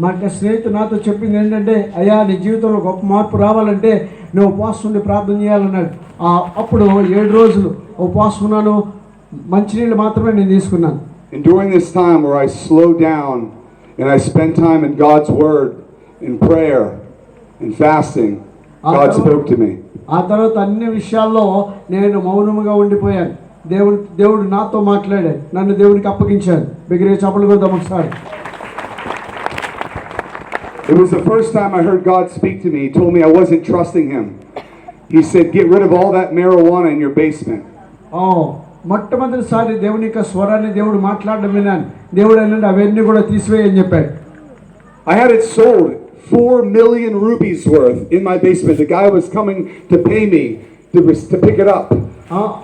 మా యొక్క స్నేహితుడు నాతో చెప్పింది ఏంటంటే, అయ్యా నీ జీవితంలో గొప్ప మార్పు రావాలంటే నువ్వు ఉపవాసం ఉండి ప్రార్థన చేయాలన్నాడు. అప్పుడు 7 రోజులు ఉపవాసం ఉన్నాను, మంచినీళ్ళు మాత్రమే నేను తీసుకున్నాను. And during this time where I slowed down and I spent time in God's word, in prayer and fasting, God spoke to me. ఆ తర్వాత అన్ని విషయాల్లో నేను మౌనముగా ఉండిపోయాను. దేవుడు నాతో మాట్లాడాడు, నన్ను దేవునికి అప్పగించాడు. బిగ్గరగా చప్పట్లు కొడదాం ఒకసారి. It was the first time I heard God speak to me. He told me I wasn't trusting him. He said, get rid of all that marijuana in your basement. మొట్టమొదటిసారి దేవుని యొక్క స్వరాన్ని దేవుడు మాట్లాడడం విన్నాను. దేవుడు అన్నాడు అవన్నీ కూడా తీసివేయని చెప్పాడు. I had it sold 4 million rupees worth in my basement. The guy was coming to pay me to pick it up.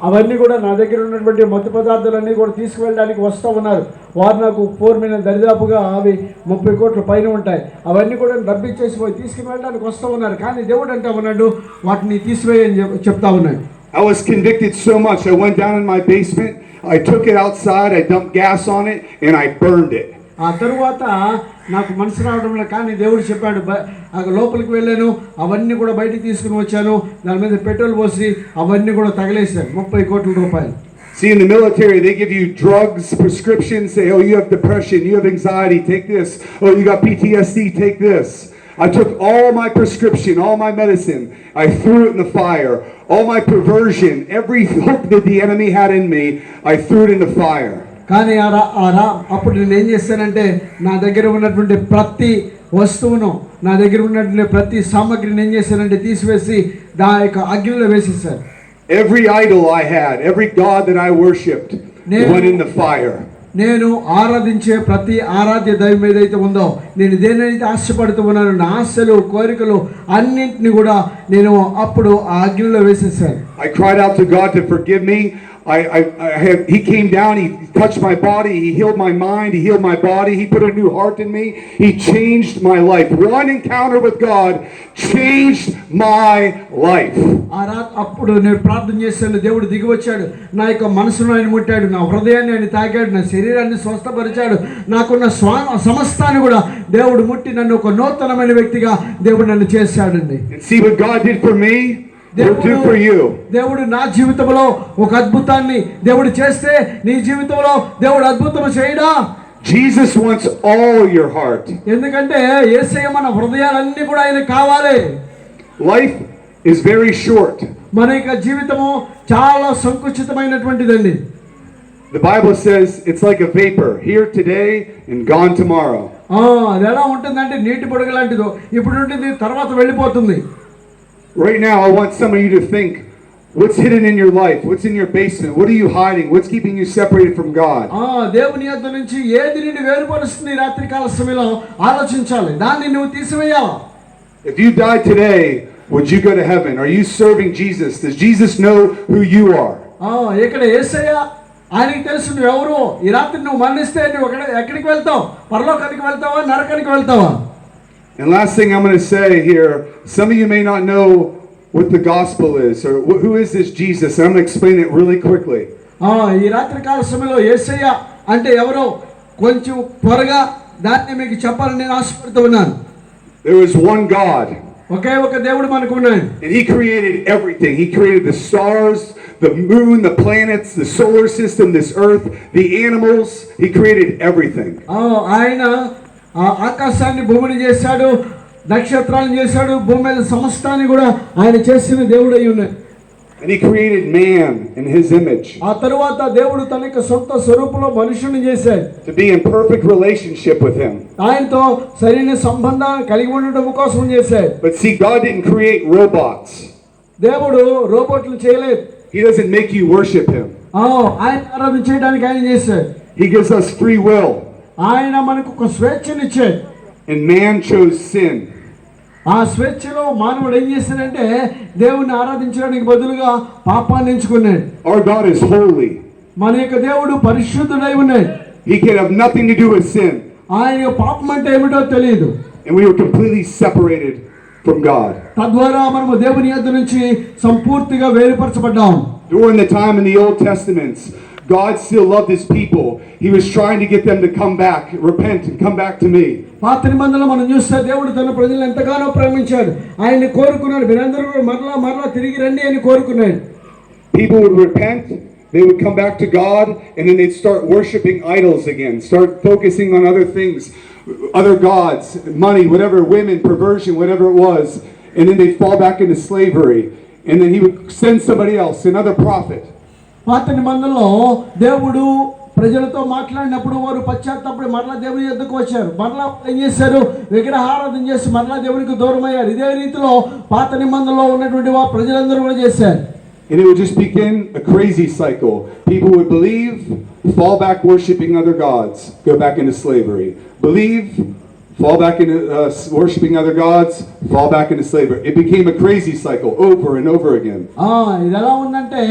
అవన్నీ కూడా నా దగ్గర ఉన్నటువంటి మత్తు పదార్థాలన్నీ కూడా తీసుకువెళ్ళడానికి వస్తూ ఉన్నారు. వారు నాకు 4 మిలియన్ దరిదాపుగా అవి 30 కోట్ల పైన ఉంటాయి. అవన్నీ కూడా డబ్బిచ్చేసి పోయి తీసుకువెళ్ళడానికి వస్తూ ఉన్నారు. కానీ దేవుడు అంటా ఉన్నాడు వాటిని తీసివేయని చెప్తా ఉన్నాడు. I was convicted so much. I went down in my basement. I took it outside. I dumped gas on it and I burned it. ఆ తరువాత నాకు మనసు రావడంలో కానీ దేవుడు చెప్పాడు లోపలికి వెళ్ళాను, అవన్నీ కూడా బయటికి తీసుకుని వచ్చాను, దాని మీద పెట్రోల్ పోసి అవన్నీ కూడా తగలేశాను. 30 కోట్ల రూపాయలు. See, in the military, they give you drugs, prescriptions, say, oh, you have depression, you have anxiety, take this. Oh, you got PTSD, take this. I took all my prescription, all my medicine, I threw it in the fire. All my perversion, every hope that the enemy had in me, I threw it in the fire. కానీ అప్పుడు నేను ఏం చేశానంటే నా దగ్గర ఉన్నటువంటి ప్రతి వస్తువును, నా దగ్గర ఉన్నటువంటి ప్రతి సామగ్రిని ఏం చేశానంటే తీసివేసి దాని యొక్క అగ్నిలో వేసేసాను. Every idol I had, every god that I worshipped went in the fire. నేను ఆరాధించే ప్రతి ఆరాధ్య దైవం ఏదైతే ఉందో, నేను దేనైతే ఆశపడుతూ ఉన్నాను, నా ఆశలు కోరికలు అన్నింటినీ కూడా నేను అప్పుడు ఆ అగ్నిలో వేసేసాను. I cried out to God to forgive me. He came down, he touched my body, he healed my mind, he healed my body, he put a new heart in me, he changed my life. One encounter with God changed my life. అప్పుడు నేను ప్రార్థన చేశాను, దేవుడు దిగి వచ్చాడు, నా యొక్క మనసును ఆయన ముట్టాడు, నా హృదయాన్ని ఆయన తాకాడు, నా శరీరాన్ని స్వస్థపరిచాడు, నాకున్న సమస్తాన్ని కూడా దేవుడు ముట్టి నన్ను ఒక నూతనమైన వ్యక్తిగా దేవుడు నన్ను చేశాడండి. And see what God did for me. దేవుడు నా జీవితంలో ఒక అద్భుతాన్ని దేవుడు చేస్తే నీ జీవితంలో దేవుడు అద్భుతం చేయడా? Jesus wants all your heart. ఎందుకంటే యేసయ్య మన హృదయాలన్నీ కూడా ఆయన కావాలి. Life is very short. మన యొక్క జీవితము చాలా సంకుచితమైనటువంటిదండి. The Bible says it's like a vapor, here today and gone tomorrow. అది ఎలా ఉంటుందంటే నీటి పొడుగు లాంటిదో, ఇప్పుడు ఉంటుంది తర్వాత వెళ్ళిపోతుంది. Right now, I want some of you to think, what's hidden in your life? What's in your basement? What are you hiding? What's keeping you separated from God? దేవుని యొద్ద నుంచి ఏది నిన్ను వేరుపరుస్తుంది రాత్రికాల సమయంలో ఆలోచించాలి, దాన్ని నువ్వు తీసివేయాలి. If you died today, would you go to heaven? Are you serving Jesus? Does Jesus know who you are? ఇక్కడ యేసయ్య ఆయనకి తెలుసు నువ్వు ఎవరు. ఈ రాత్రి నువ్వు మరణిస్తే నువ్వు ఎక్కడికి వెళ్తావు? పరలోకానికి వెళ్తావా, నరకానికి వెళ్తావా? And last thing I'm going to say here, some of you may not know what the gospel is, or who is this Jesus? And I'm going to explain it really quickly. ఈ రాత్రి కాల సమయంలో యేసయ్య అంటే ఎవరో కొంచెం త్వరగా దాన్ని మీకు చెప్పాలని నేను ఆశపడుతూ ఉన్నాను. There is one God. ఒకే ఒక దేవుడు మనకు ఉన్నాడు. And he created everything. He created the stars, the moon, the planets, the solar system, this earth, the animals. He created everything. ఆయన ఆకాశాన్ని భూమిని చేశాడు, నక్షత్రాలను చేశాడు, భూమి మీద సమస్తాన్ని కూడా ఆయన చేసిన దేవుడు అయి ఉన్నాడు. And he created man in his image. ఆ తరువాత దేవుడు తన యొక్క సొంత స్వరూపంలో మనుషుని చేశాడు. To be in perfect relationship with him. ఆయనతో సరైన సంబంధాన్ని కలిగి ఉండడం కోసం చేశాడు. But see, God didn't create robots. దేవుడు రోబోట్లు చేయలేదు. He doesn't make you worship him. ఆయన ఆరాధించడానికి ఆయన చేశాడు. He gives us free will. ఆయన మనకు ఒక స్వేచ్ఛను ఇచ్చాడు. And man chose sin. ఆ స్వేచ్ఛలో మానవుడు ఏం చేశాడంటే దేవుని ఆరాధించడానికి బదులుగా పాపాన్ని ఎంచుకున్నాడు. Our God is holy. మన యొక్క దేవుడు పరిశుద్ధుడై ఉన్నాడు. He can have nothing to do with sin. ఆయన పాపం అంటే ఏమిటో తెలియదు. And we were completely separated from God. తద్వారా మనము దేవుని యొద్ద నుంచి సంపూర్తిగా వేరుపరచబడ్డాం. During the time in the Old Testaments, God still loved his people. He was trying to get them to come back, repent, and come back to me. పాత నిబంధనలో మనం చూస్తే దేవుడు తన ప్రజలను ఎంతగానో ప్రేమించాడు. ఆయన్ని కోరుకున్నాడు, మీరందరూ కూడా మరలా తిరిగి రండి అని కోరుకున్నాడు. People would repent, they would come back to God, and then they'd start worshiping idols again, start focusing on other things, other gods, money, whatever, women, perversion, whatever it was, and then they'd fall back into slavery, and then he would send somebody else, another prophet. పాత నిబంధనలో దేవుడు ప్రజలతో మాట్లాడినప్పుడు వారు పశ్చాత్తాపడి మరలా దేవుని యొద్దకు వచ్చారు. మరలా ఏం చేశారు? విగ్రహారాధన చేసి మరలా దేవునికి దూరం అయ్యారు. ఇదే రీతిలో పాత నిబంధనలో ఉన్నటువంటి ప్రజలందరూ కూడా చేశారు. And it would just begin a crazy cycle. People would believe, fall back worshiping other gods, go back into slavery. Believe, fall back into worshiping other gods, fall back into slavery. It became a crazy cycle over and over again. ఇది ఎలా ఉందంటే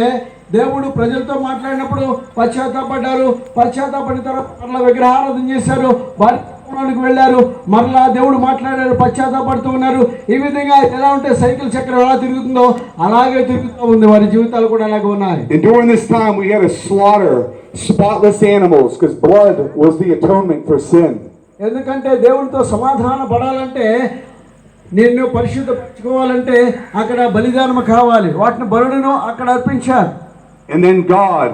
దేవుడు ప్రజలతో మాట్లాడినప్పుడు పశ్చాత్తాపడ్డారు. పశ్చాత్తాపడిన తర్వాత మరలా విగ్రహారాధన చేశారు, వారికి వెళ్ళారు, మరలా దేవుడు మాట్లాడారు, పశ్చాత్తాపడుతూ ఉన్నారు. ఈ విధంగా ఎలా ఉంటే సైకిల్ చక్రం ఎలా తిరుగుతుందో అలాగే తిరుగుతూ ఉంది. వారి జీవితాలు కూడా అలాగే ఉన్నాయి. And during this time we had to slaughter spotless animals because blood was the atonement for sin. ఎందుకంటే దేవుడితో సమాధాన పడాలంటే, నిన్ను పరిశుద్ధపరచుకోవాలంటే అక్కడ బలిదానం కావాలి. వాటిని బలులను అక్కడ అర్పించారు. And then God,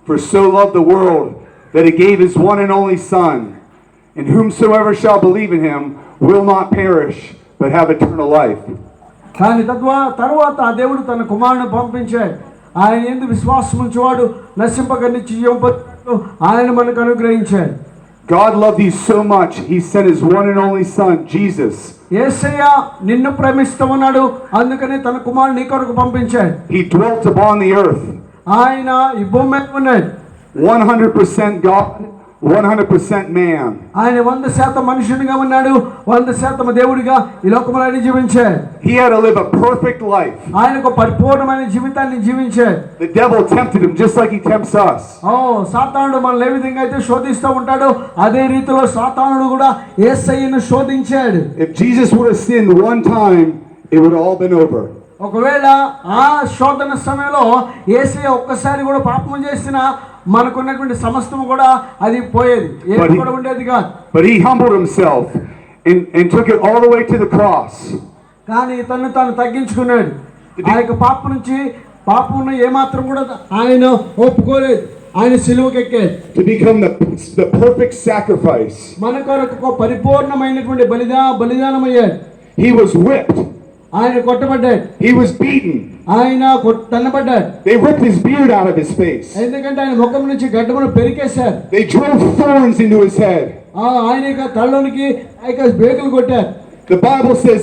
for so loved the world that he gave his one and only Son, and whomsoever shall believe in him will not perish but have eternal life. కానీ తరువాత ఆ దేవుడు తన కుమారుని పంపించాడు. ఆయన యందు విశ్వాసం ఉంచువాడు నశింపక నిత్య జీవం పొందును ఆయన మనకు అనుగ్రహించాడు. God loved you so much, he sent his one and only Son, Jesus. యేసయ్య నిన్ను ప్రేమిస్తూ ఉన్నాడు, అందుకని తన కుమారుని నీ కొరకు పంపించాడు. He dwelt upon the earth. ఆయన ఈ భూమి మీద ఉన్నాడు. 100% God, 100% man. ఆయన 100% మనుషునిగా ఉన్నాడు, 100% దేవుడిగా ఈ లోకంలో జీవించాడు. He had to live a perfect life. ఆయనకు పరిపూర్ణమైన జీవితాన్ని జీవించాడు. The devil tempted him just like he tempts us. సాతానుడు మనల్ని ఏ విధంగా అయితే శోధిస్తూ ఉంటాడో అదే రీతిలో సాతానుడు కూడా యేసయ్యను శోధించాడు. If Jesus would have sinned one time, it would have all been over. ఒకవేళ ఆ శోధన సమయంలో యేసయ్య ఒక్కసారి కూడా పాపం చేసినా మనకున్నటువంటి సమస్తము కూడా అది పోయేది, ఏది కూడా ఉండేది కాదు. But he humbled himself and took it all the way to the cross. కానీ తను తగ్గించుకున్నాడు. ఆ యొక్క పాపం ఏమాత్రం కూడా ఆయన ఒప్పుకోలేదు. ఆయన సిలువకి ఎక్కాడు. To become the perfect sacrifice. మన కొరకు పరిపూర్ణమైనటువంటి బలిదానం అయ్యాడు. He was whipped. ఆయన కొట్టబడ్డాడు. He was beaten. ఆయన తన్నబడ్డాడు. They ripped his beard out of his face. ఎందుకంటే ఆయన ముఖం నుంచి గడ్డమును పెరికేశారు. They drove thorns into his head. ఆయన యొక్క తలలోనికి బేకులు కొట్టారు. The Bible says